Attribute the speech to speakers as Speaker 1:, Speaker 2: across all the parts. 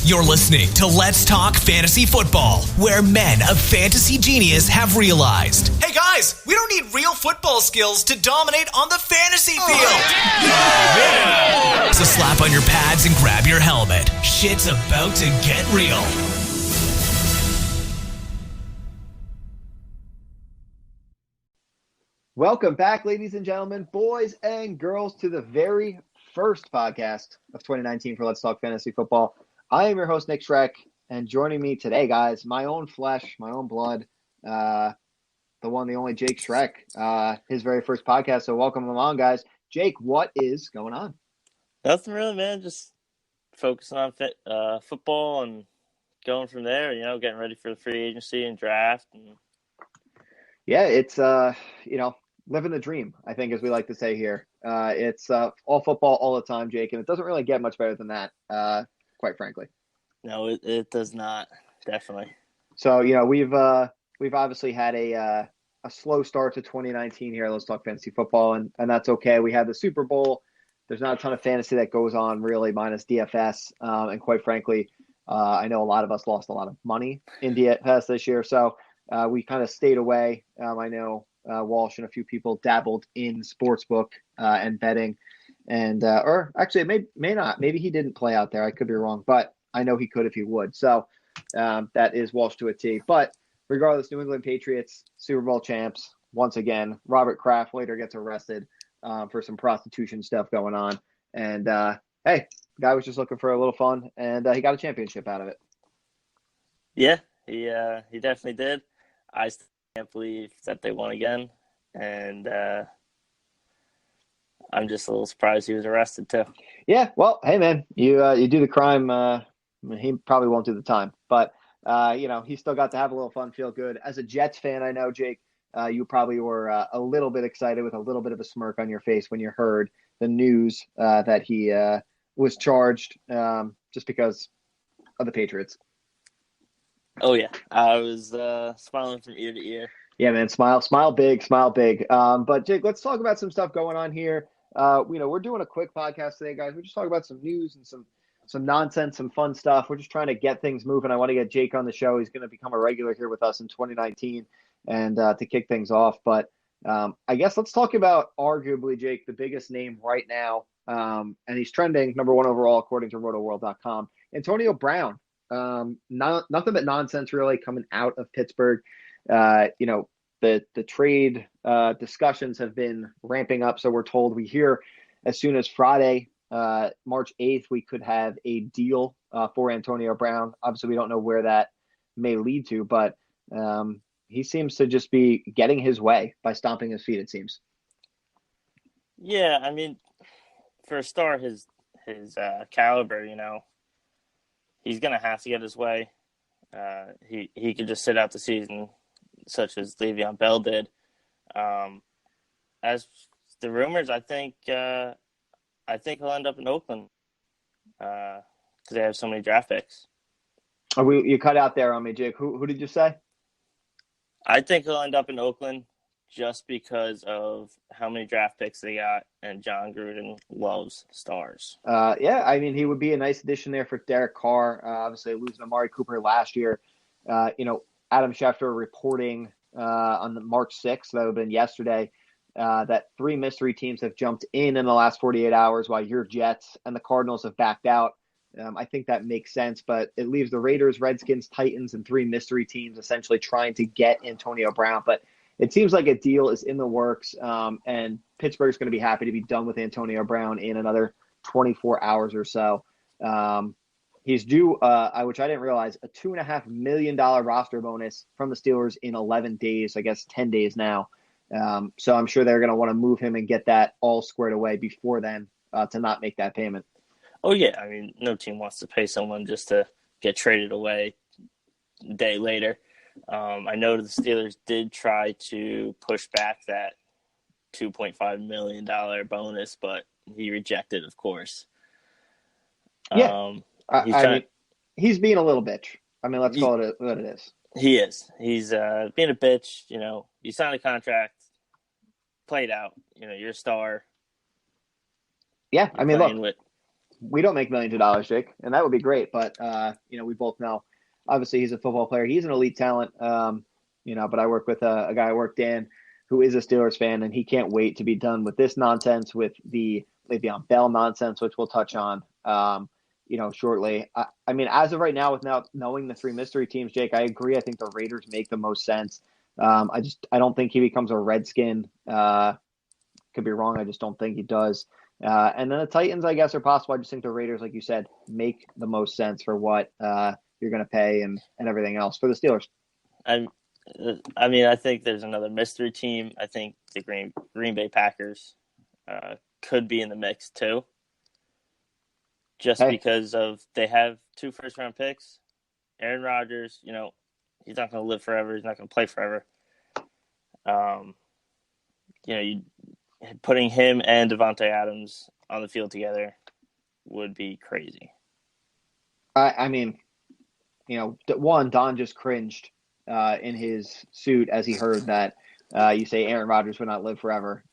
Speaker 1: You're listening to Let's Talk Fantasy Football, where men of fantasy genius have realized, hey guys, we don't need real football skills to dominate on the fantasy field. Yeah. So slap on your pads and grab your helmet. Shit's about to get real.
Speaker 2: Welcome back, ladies and gentlemen, boys and girls, to the very first podcast of 2019 for Let's Talk Fantasy Football. I am your host, Nick Schreck, and joining me today, guys, my own flesh, my own blood, the one, the only Jake Schreck, his very first podcast. So welcome along, guys. Jake, what is going on?
Speaker 3: Nothing really, man. Just focusing on football and going from there, getting ready for the free agency and draft.
Speaker 2: Yeah, it's, living the dream, I think, as we like to say here. It's all football all the time, Jake, and it doesn't really get much better than that, quite frankly.
Speaker 3: No, it does not, definitely.
Speaker 2: So, we've obviously had a slow start to 2019 here. Let's talk fantasy football, and that's okay. We had the Super Bowl. There's not a ton of fantasy that goes on, really, minus DFS. And quite frankly, I know a lot of us lost a lot of money in DFS this year, so we kind of stayed away. I know Walsh and a few people dabbled in sportsbook and betting. And or actually, it may not. Maybe he didn't play out there. I could be wrong, but I know he could if he would. So that is Walsh to a T. But regardless, New England Patriots, Super Bowl champs, once again. Robert Kraft later gets arrested for some prostitution stuff going on. And, hey, guy was just looking for a little fun, and he got a championship out of it.
Speaker 3: Yeah, he definitely did. I still can't believe that they won again. And I'm just a little surprised he was arrested too.
Speaker 2: Yeah, well, hey man, you do the crime. He probably won't do the time, but he still got to have a little fun, feel good. As a Jets fan, I know, Jake, you probably were a little bit excited with a little bit of a smirk on your face when you heard the news that he was charged just because of the Patriots.
Speaker 3: Oh yeah, I was smiling from ear to ear.
Speaker 2: Yeah, man, smile big. But Jake, let's talk about some stuff going on here. We're doing a quick podcast today, guys. We're just talking about some news and some nonsense, some fun stuff. We're just trying to get things moving. I want to get Jake on the show. He's going to become a regular here with us in 2019 and to kick things off. But I guess let's talk about arguably, Jake, the biggest name right now. And he's trending number one overall, according to rotoworld.com. Antonio Brown. Nothing but nonsense really coming out of Pittsburgh. The trade discussions have been ramping up. So we're told we hear as soon as Friday, March 8th, we could have a deal for Antonio Brown. Obviously, we don't know where that may lead to, but he seems to just be getting his way by stomping his feet, it seems.
Speaker 3: Yeah, I mean, for a star, his caliber, he's going to have to get his way. He could just sit out the season, such as Le'Veon Bell did. As the rumors, I think he'll end up in Oakland because they have so many draft picks.
Speaker 2: You cut out there on me, Jake. Who did you say?
Speaker 3: I think he'll end up in Oakland just because of how many draft picks they got, and John Gruden loves stars.
Speaker 2: Yeah, I mean, he would be a nice addition there for Derek Carr. Obviously, losing Amari Cooper last year. Adam Schefter reporting on the March 6th, that would have been yesterday, that 3 mystery teams have jumped in the last 48 hours while your Jets and the Cardinals have backed out. I think that makes sense, but it leaves the Raiders, Redskins, Titans, and 3 mystery teams essentially trying to get Antonio Brown. But it seems like a deal is in the works, and Pittsburgh's going to be happy to be done with Antonio Brown in another 24 hours or so. He's due, which I didn't realize, a $2.5 million roster bonus from the Steelers in 11 days, I guess 10 days now. So I'm sure they're going to want to move him and get that all squared away before then to not make that payment.
Speaker 3: Oh, yeah. I mean, no team wants to pay someone just to get traded away a day later. I know the Steelers did try to push back that $2.5 million bonus, but he rejected, of course.
Speaker 2: Yeah. He's being a little bitch. I mean, let's call it what it is.
Speaker 3: He is. He's being a bitch. You signed a contract, play it out. You're a star.
Speaker 2: Yeah, I mean, look, we don't make millions of dollars, Jake, and that would be great. But we both know, obviously, he's a football player. He's an elite talent. But I work with a guy at work, Dan, who is a Steelers fan, and he can't wait to be done with this nonsense, with the Le'Veon Bell nonsense, which we'll touch on, shortly. I mean, as of right now, without knowing the three mystery teams, Jake, I agree. I think the Raiders make the most sense. I don't think he becomes a Redskin. Could be wrong. I just don't think he does. And then the Titans, I guess, are possible. I just think the Raiders, like you said, make the most sense for what you're going to pay and everything else for the Steelers.
Speaker 3: I think there's another mystery team. I think the Green Bay Packers could be in the mix too, just because of they have 2 first-round picks. Aaron Rodgers, he's not going to live forever. He's not going to play forever. Putting him and Devontae Adams on the field together would be crazy.
Speaker 2: Don just cringed in his suit as he heard that you say Aaron Rodgers would not live forever.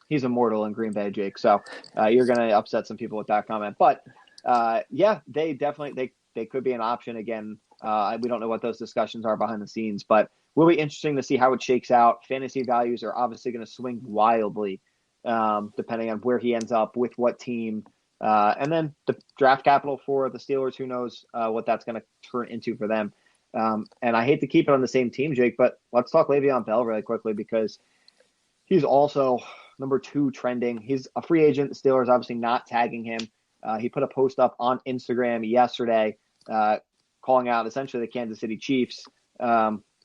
Speaker 2: He's immortal in Green Bay, Jake. So you're going to upset some people with that comment. But, they definitely they could be an option again. We don't know what those discussions are behind the scenes, but will be interesting to see how it shakes out. Fantasy values are obviously going to swing wildly depending on where he ends up with what team. And then the draft capital for the Steelers, who knows what that's going to turn into for them. And I hate to keep it on the same team, Jake, but let's talk Le'Veon Bell really quickly because he's also number 2 trending. He's a free agent. The Steelers obviously not tagging him. He put a post up on Instagram yesterday calling out essentially the Kansas City Chiefs,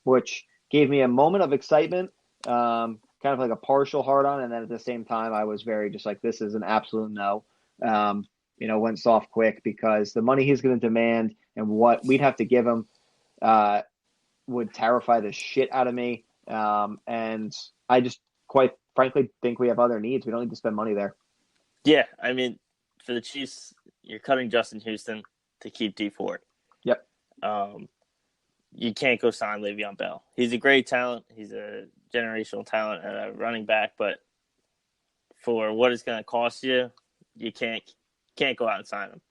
Speaker 2: which gave me a moment of excitement, kind of like a partial hard on. And then at the same time, I was very just like, this is an absolute no. Went soft quick because the money he's going to demand and what we'd have to give him would terrify the shit out of me. And I just quite frankly think we have other needs. We don't need to spend money there.
Speaker 3: Yeah, I mean, for the Chiefs, you're cutting Justin Houston to keep D Ford.
Speaker 2: Yep.
Speaker 3: You can't go sign Le'Veon Bell. He's a great talent. He's a generational talent and a running back, but for what it's going to cost you, you can't go out and sign him.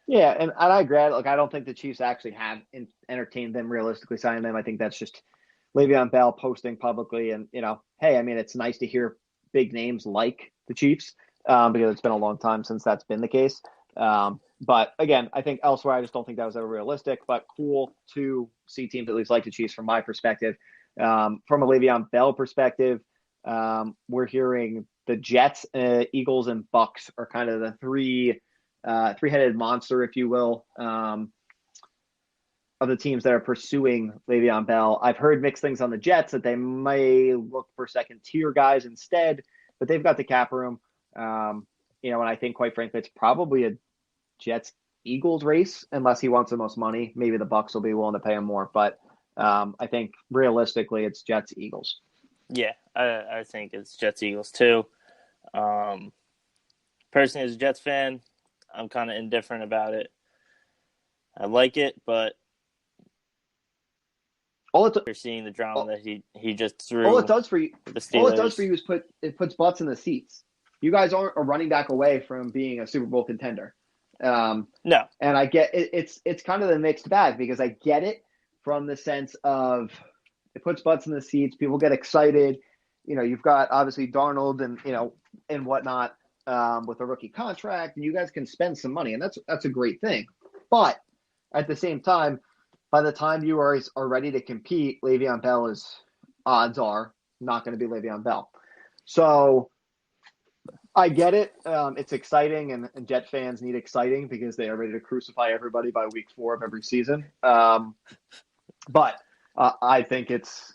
Speaker 3: Yeah,
Speaker 2: and I agree. Like, I don't think the Chiefs actually have entertained them realistically signing them. I think that's just Le'Veon Bell posting publicly and, hey, I mean, it's nice to hear big names like the Chiefs because it's been a long time since that's been the case. But again, I think elsewhere, I just don't think that was ever realistic, but cool to see teams at least like the Chiefs from my perspective. From a Le'Veon Bell perspective, we're hearing the Jets, Eagles, and Bucks are kind of the three-headed monster, if you will, of the teams that are pursuing Le'Veon Bell. I've heard mixed things on the Jets that they may look for second-tier guys instead, but they've got the cap room. And I think, quite frankly, it's probably a Jets-Eagles race unless he wants the most money. Maybe the Bucks will be willing to pay him more, but I think realistically it's Jets-Eagles.
Speaker 3: Yeah, I think it's Jets-Eagles too. Personally, as a Jets fan, I'm kind of indifferent about it. I like it, but you're seeing the drama that he just threw.
Speaker 2: All it does for you is it puts butts in the seats. You guys aren't a running back away from being a Super Bowl contender.
Speaker 3: No,
Speaker 2: and I get it's kind of the mixed bag because I get it from the sense of it puts butts in the seats. People get excited. You've got obviously Darnold and whatnot with a rookie contract, and you guys can spend some money, and that's a great thing. But at the same time, by the time you are ready to compete, Le'Veon Bell odds are not going to be Le'Veon Bell. So I get it. It's exciting, and Jet fans need exciting because they are ready to crucify everybody by week 4 of every season. But I think it's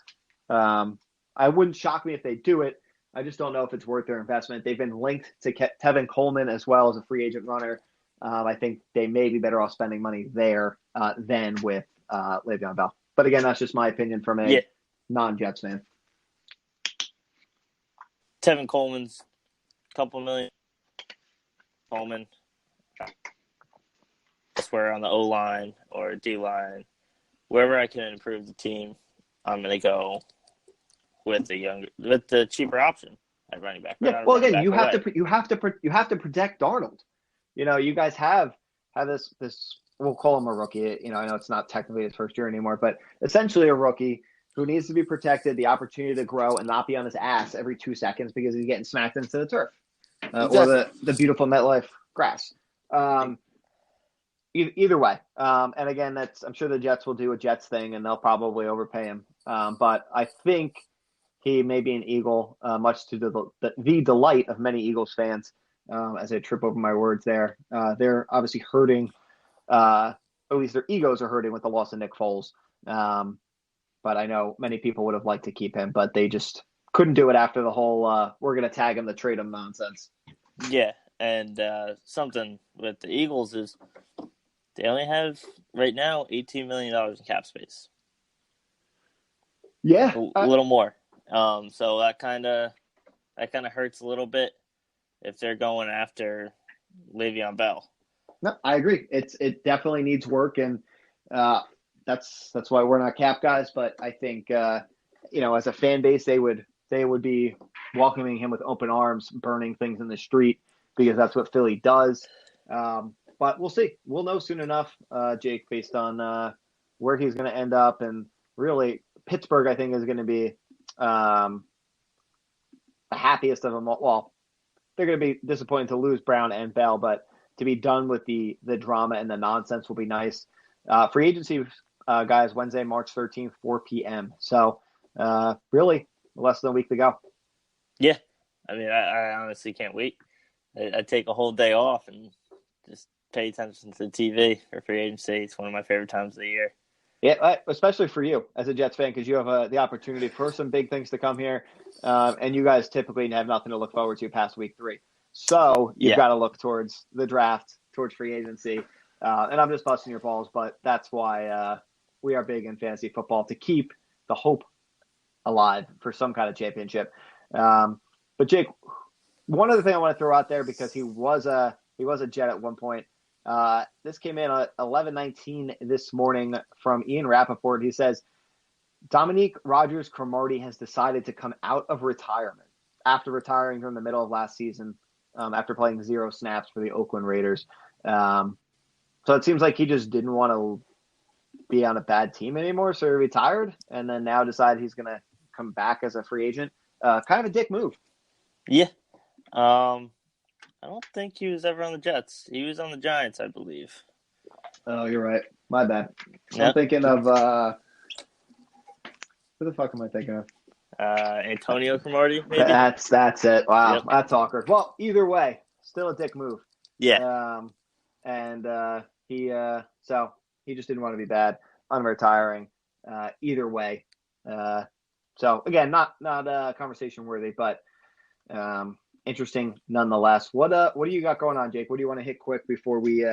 Speaker 2: I wouldn't shock me if they do it. I just don't know if it's worth their investment. They've been linked to Tevin Coleman as well as a free agent runner. I think they may be better off spending money there than with Le'Veon Bell. But again, that's just my opinion from a non-Jets fan.
Speaker 3: Tevin Coleman's couple million. Coleman. That's where on the O-line or D-line, wherever I can improve the team, I'm going to go with the cheaper option at running back.
Speaker 2: Yeah. Well, again, you have to protect Darnold. you guys have this we'll call him a rookie. I know it's not technically his first year anymore, but essentially a rookie who needs to be protected, the opportunity to grow and not be on his ass every 2 seconds because he's getting smacked into the turf or the beautiful MetLife grass. Either way. And again, I'm sure the Jets will do a Jets thing and they'll probably overpay him. But I think he may be an Eagle, much to the delight of many Eagles fans. As I trip over my words there, they're obviously hurting. At least their egos are hurting with the loss of Nick Foles. But I know many people would have liked to keep him, but they just couldn't do it after the whole we're going to tag him to trade him nonsense.
Speaker 3: Yeah, and something with the Eagles is they only have right now $18 million in cap space.
Speaker 2: Yeah,
Speaker 3: a little more. So that kind of hurts a little bit if they're going after Le'Veon Bell.
Speaker 2: No, I agree. It definitely needs work, and that's why we're not cap guys. But I think as a fan base, they would be welcoming him with open arms, burning things in the street because that's what Philly does. But we'll see. We'll know soon enough, Jake, based on where he's going to end up. And really, Pittsburgh, I think, is going to be the happiest of them all. Well, they're going to be disappointed to lose Brown and Bell, but to be done with the drama and the nonsense will be nice. Free agency, guys, Wednesday, March 13th, 4 p.m. So really, less than a week to go.
Speaker 3: Yeah. I mean, I honestly can't wait. I'd take a whole day off and just pay attention to the TV for free agency. It's one of my favorite times of the year.
Speaker 2: Yeah, especially for you as a Jets fan, because you have the opportunity for some big things to come here, and you guys typically have nothing to look forward to past week 3. So you've got to look towards the draft, towards free agency, and I'm just busting your balls, but that's why we are big in fantasy football, to keep the hope alive for some kind of championship. But Jake, one other thing I want to throw out there, because he was a Jet at one point. This came in at 11:19 this morning from Ian Rappaport. He says, Dominique Rodgers-Cromartie has decided to come out of retirement after retiring from the middle of last season, after playing 0 snaps for the Oakland Raiders. So it seems like he just didn't want to be on a bad team anymore, so he retired, and then now decided he's going to come back as a free agent. Kind of a dick move.
Speaker 3: Yeah. I don't think he was ever on the Jets. He was on the Giants, I believe.
Speaker 2: Oh, you're right. My bad.
Speaker 3: Yep.
Speaker 2: I'm thinking of who the fuck am I thinking of?
Speaker 3: Antonio Cromartie, maybe?
Speaker 2: That's it. Wow,
Speaker 3: Yep.
Speaker 2: That's awkward. Well, either way, still a dick move.
Speaker 3: Yeah.
Speaker 2: So he just didn't want to be bad on retiring. Either way. So again, not conversation worthy, but interesting nonetheless. What do you got going on, Jake? What do you want to hit quick before we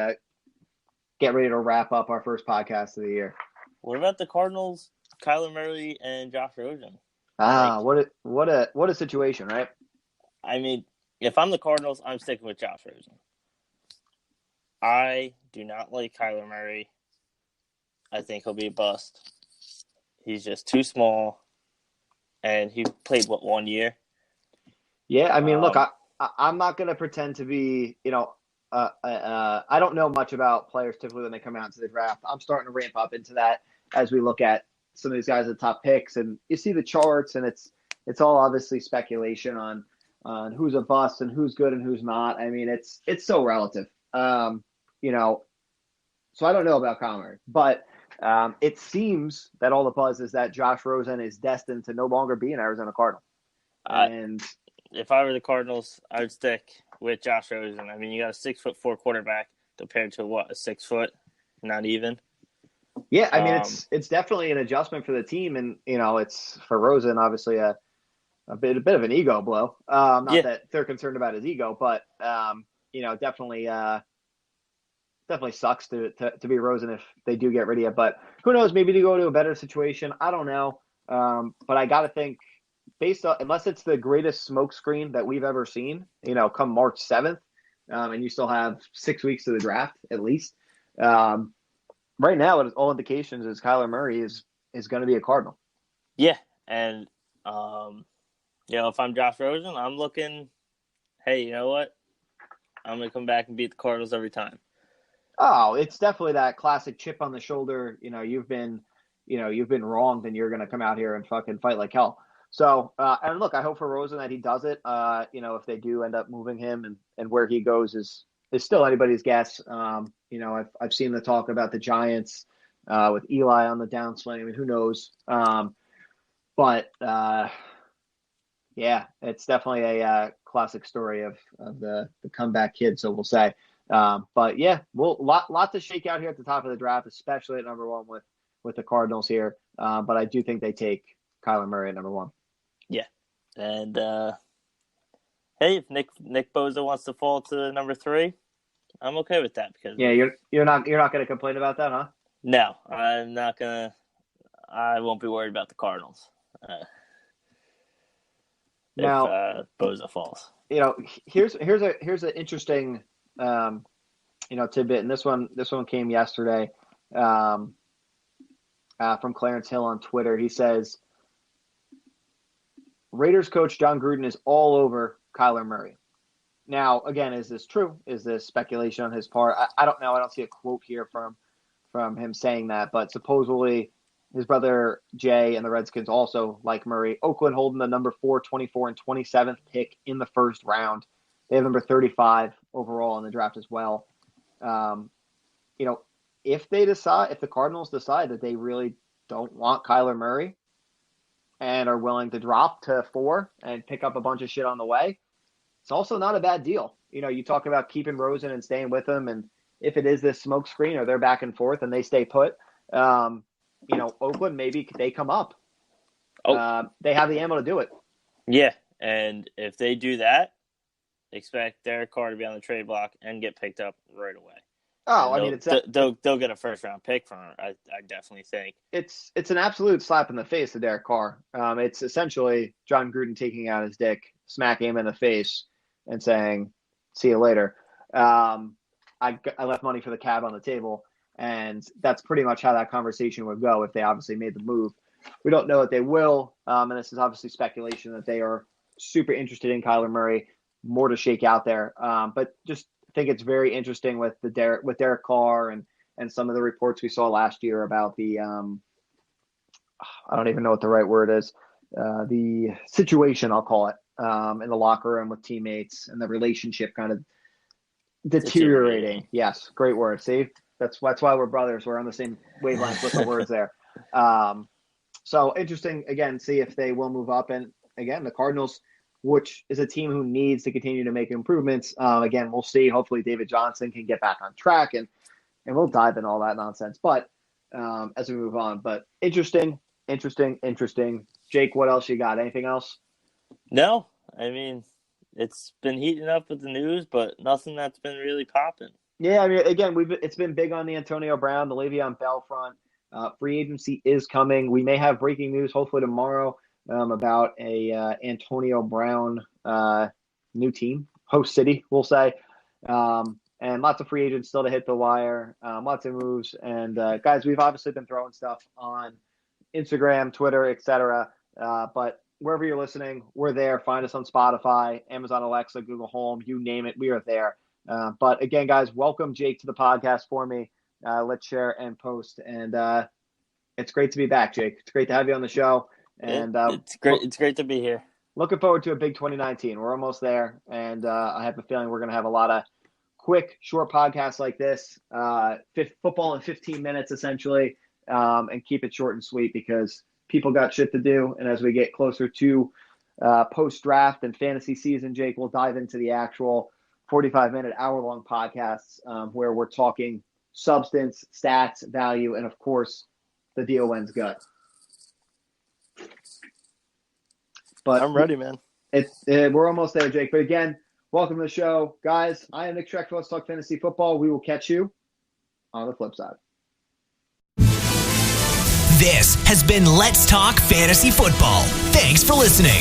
Speaker 2: get ready to wrap up our first podcast of the year?
Speaker 3: What about the Cardinals, Kyler Murray and Josh Rosen?
Speaker 2: What a situation, right?
Speaker 3: I mean, if I'm the Cardinals, I'm sticking with Josh Rosen. I do not like Kyler Murray. I think he'll be a bust. He's just too small, and he played 1 year.
Speaker 2: Yeah, I mean, look, I'm not going to pretend to be, I don't know much about players typically when they come out into the draft. I'm starting to ramp up into that as we look at some of these guys at the top picks, and you see the charts, and it's all obviously speculation on who's a bust and who's good and who's not. I mean, it's so relative, so I don't know about Conner, but it seems that all the buzz is that Josh Rosen is destined to no longer be an Arizona Cardinal. And
Speaker 3: if I were the Cardinals, I would stick with Josh Rosen. I mean, you got a 6'4" quarterback compared to a 6 foot, not even.
Speaker 2: Yeah, I mean, it's definitely an adjustment for the team, and it's for Rosen obviously a bit of an ego blow. Not that they're concerned about his ego, but definitely sucks to be Rosen if they do get rid of you. But who knows? Maybe to go to a better situation. I don't know. But I got to think, based on, unless it's the greatest smokescreen that we've ever seen, come March 7th, and you still have 6 weeks to the draft at least. Right now, all indications is Kyler Murray is going to be a Cardinal.
Speaker 3: Yeah, and if I'm Josh Rosen, I'm looking. Hey, you know what? I'm going to come back and beat the Cardinals every time.
Speaker 2: Oh, it's definitely that classic chip on the shoulder. You've been wronged, and you're going to come out here and fucking fight like hell. So, and look, I hope for Rosen that he does it. If they do end up moving him and where he goes is still anybody's guess. I've seen the talk about the Giants with Eli on the downswing. I mean, who knows? But it's definitely a classic story of the comeback kid, so we'll say. But yeah, lot to shake out here at the top of the draft, especially at number one with the Cardinals here. But I do think they take Kyler Murray at number one.
Speaker 3: Yeah, and hey, if Nick Bosa wants to fall to number 3, I'm okay with that because
Speaker 2: you're not going to complain about that, huh?
Speaker 3: No, I'm not gonna. I won't be worried about the Cardinals if Bosa falls.
Speaker 2: Here's an interesting tidbit, and this one came yesterday from Clarence Hill on Twitter. He says Raiders coach John Gruden is all over Kyler Murray. Now, again, is this true? Is this speculation on his part? I don't know. I don't see a quote here from him saying that, but supposedly his brother Jay and the Redskins also like Murray. Oakland holding the number 4, 24, and 27th pick in the first round. They have number 35 overall in the draft as well. If the Cardinals decide that they really don't want Kyler Murray and are willing to drop to 4 and pick up a bunch of shit on the way, it's also not a bad deal. You talk about keeping Rosen and staying with him, and if it is this smoke screen or they're back and forth and they stay put, Oakland, maybe they come up. They have the ammo to do it.
Speaker 3: Yeah, and if they do that, expect Derek Carr to be on the trade block and get picked up right away.
Speaker 2: Oh,
Speaker 3: they'll get a first-round pick from him. I definitely think
Speaker 2: it's an absolute slap in the face to Derek Carr. It's essentially John Gruden taking out his dick, smacking him in the face, and saying, "See you later." I left money for the cab on the table, and that's pretty much how that conversation would go if they obviously made the move. We don't know that they will, and this is obviously speculation that they are super interested in Kyler Murray. More to shake out there, but just think it's very interesting with Derek Carr and some of the reports we saw last year about the I don't even know what the right word is, the situation, I'll call it, in the locker room with teammates and the relationship kind of deteriorating. Yes, great word. See, that's why we're brothers. We're on the same wavelength with the words there. So interesting, again, see if they will move up. And again, the Cardinals, which is a team who needs to continue to make improvements. Again, we'll see. Hopefully David Johnson can get back on track, and we'll dive in all that nonsense. But as we move on, but interesting. Jake, what else you got? Anything else?
Speaker 3: No, I mean, it's been heating up with the news, but nothing that's been really popping.
Speaker 2: Yeah, I mean, again, it's been big on the Antonio Brown, the Le'Veon Bell front. Free agency is coming. We may have breaking news hopefully tomorrow about a Antonio Brown new team, host city, we'll say. And lots of free agents still to hit the wire, lots of moves. And guys, we've obviously been throwing stuff on Instagram, Twitter, etc. But wherever you're listening, we're there. Find us on Spotify, Amazon Alexa, Google Home, you name it, we are there. But again, guys, welcome Jake to the podcast for me. Let's share and post. And it's great to be back, Jake. It's great to have you on the show. And
Speaker 3: it's great. It's great to be here.
Speaker 2: Looking forward to a big 2019. We're almost there. And I have a feeling we're going to have a lot of quick, short podcasts like this, football in 15 minutes, essentially, and keep it short and sweet because people got shit to do. And as we get closer to post-draft and fantasy season, Jake, we'll dive into the actual 45-minute, hour-long podcasts where we're talking substance, stats, value, and, of course, the DON's gut. But
Speaker 3: I'm ready, man.
Speaker 2: We're almost there, Jake. But again, welcome to the show. Guys, I am Nick Schreck. Let's talk fantasy football. We will catch you on the flip side.
Speaker 1: This has been Let's Talk Fantasy Football. Thanks for listening.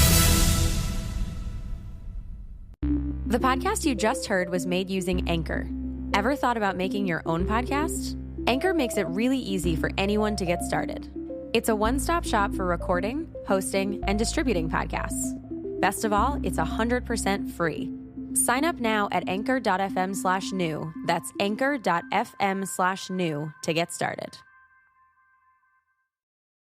Speaker 4: The podcast you just heard was made using Anchor. Ever thought about making your own podcast? Anchor makes it really easy for anyone to get started. It's a one-stop shop for recording, hosting, and distributing podcasts. Best of all, it's 100% free. Sign up now at anchor.fm/new. That's anchor.fm/new to get started.